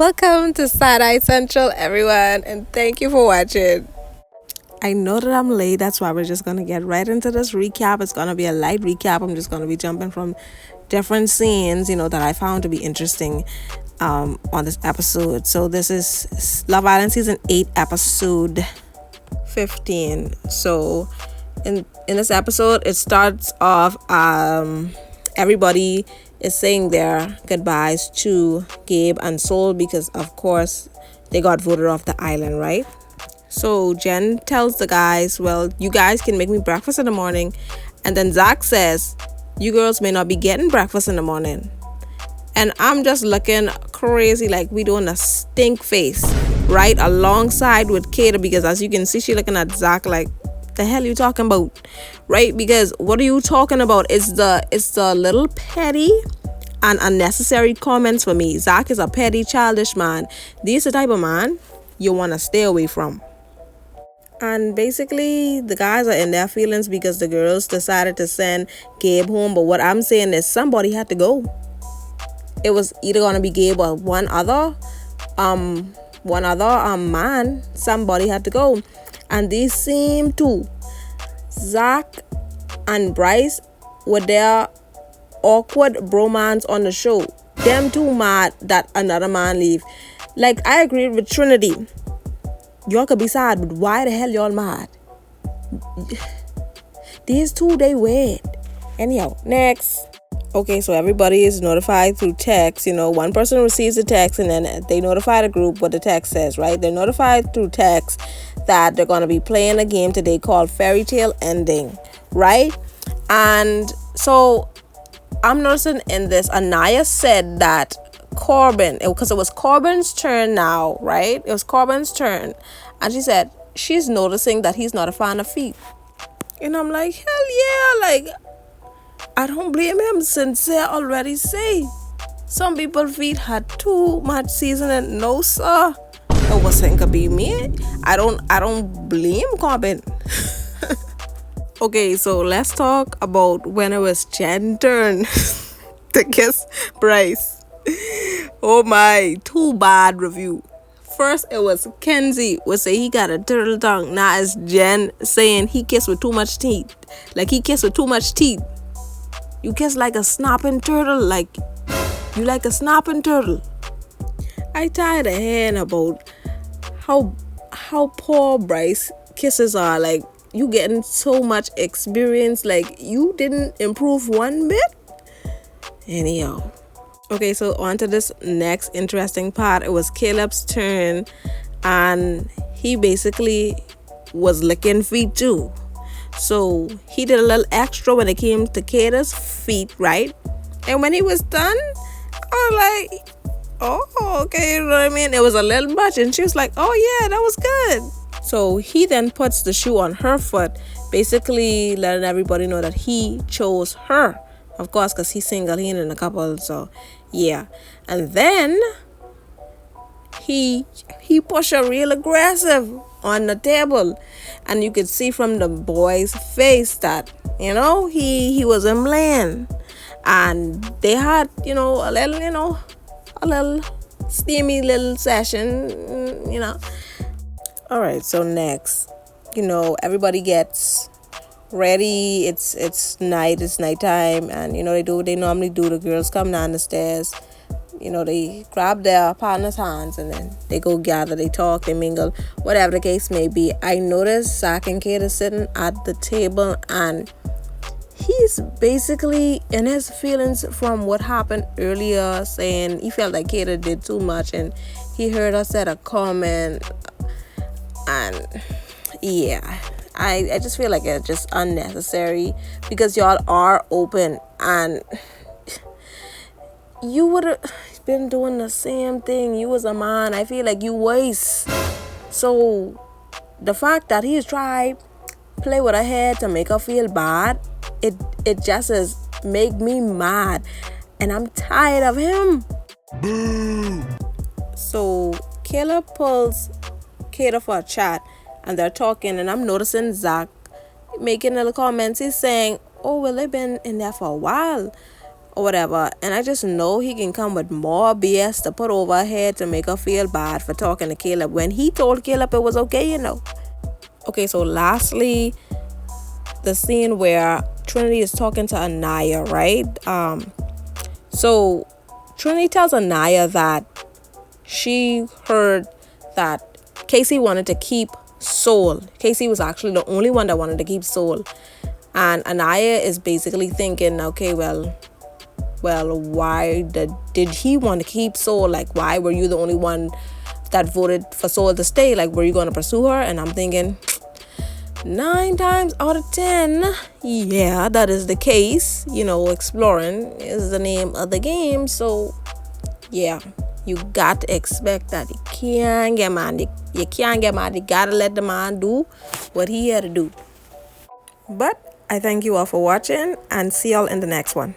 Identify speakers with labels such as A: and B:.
A: Welcome to Side Eye Central, everyone, and thank you for watching. I know that I'm late, that's why we're just gonna get right into this recap. It's gonna be a light recap. I'm just gonna be jumping from different scenes, that I found to be interesting on this episode. So this is Love Island season 8, episode 15. So in this episode, it starts off everybody is saying their goodbyes to Gabe and Soul because of course they got voted off the island, right? So Jen tells the guys, well, you guys can make me breakfast in the morning. And then Zach says, you girls may not be getting breakfast in the morning. And I'm just looking crazy, like we doing a stink face right alongside with Kata, because as you can see, she looking at Zach like, the hell you talking about, right? Because what are you talking about? It's the little petty and unnecessary comments for me. Zach is a petty, childish man. These the type of man you want to stay away from. And basically, the guys are in their feelings because the girls decided to send Gabe home. But what I'm saying is somebody had to go. It was either going to be Gabe or one other man. Somebody had to go. And these same two, Zach and Bryce, with their awkward bromance on the show. Them two mad that another man leave. Like, I agree with Trinity. Y'all could be sad, but why the hell y'all mad? These two, they weird. Anyhow, next. Okay, so everybody is notified through text. One person receives a text and then they notify the group what the text says, right? They're notified through text that they're going to be playing a game today called Fairy Tale Ending, right? And so I'm noticing in this, Anaya said that Corbin, because it was Corbin's turn now, right? It was Corbin's turn. And she said she's noticing that he's not a fan of feet. And I'm like, hell yeah, like, I don't blame him since they already say some people feet had too much seasoning. No, sir. It wasn't gonna be me. I don't blame Corbin. Okay, so let's talk about when it was Jen's turn to kiss Bryce. Oh my, too bad review. First, it was Kenzie would say he got a turtle tongue. Now it's Jen saying he kissed with too much teeth. Like he kissed with too much teeth. You kiss like a snapping turtle. Like you like a snapping turtle. I tired of hearing about how poor Bryce kisses are. Like you getting so much experience. Like you didn't improve one bit. Anyhow. Okay, so on to this next interesting part. It was Caleb's turn and he basically was licking feet too. So he did a little extra when it came to Kata's feet, right? And when he was done, I was like, oh, okay, you know what I mean? It was a little much. And she was like, oh yeah, that was good. So he then puts the shoe on her foot, basically letting everybody know that he chose her. Of course, because he's single, he ain't in a couple, so yeah. And then he pushed her real aggressive on the table. And you could see from the boy's face that, he wasn't playing. And they had, a little steamy little session, All right, so next, everybody gets ready. It's nighttime, and they do what they normally do. The girls come down the stairs, they grab their partner's hands and then they go gather, they talk, they mingle, whatever the case may be. I noticed Zach and Kate are sitting at the table and he's basically in his feelings from what happened earlier, saying he felt like Kate did too much and he heard her said a comment. And yeah, I just feel like it's just unnecessary because y'all are open and you would have been doing the same thing. You was a man. I feel like you waste. So the fact that he's tried play with her head to make her feel bad, it just is make me mad, and I'm tired of him. Boo. So Caleb pulls Kata for a chat and they're talking, and I'm noticing Zach making little comments. He's saying, oh, well, they've been in there for a while. or whatever. And I just know he can come with more BS to put over her head to make her feel bad for talking to Caleb when he told Caleb it was okay. Okay, so lastly, the scene where Trinity is talking to Anaya, right? So Trinity tells Anaya that she heard that Casey wanted to keep Soul. Casey was actually the only one that wanted to keep Soul. And Anaya is basically thinking, okay, well, why did he want to keep Soul? Like, why were you the only one that voted for Soul to stay? Like, were you going to pursue her? And I'm thinking, 9 times out of 10, yeah, that is the case. Exploring is the name of the game. So, yeah, you got to expect that you can't get mad. You can't get mad. You got to let the man do what he had to do. But I thank you all for watching and see y'all in the next one.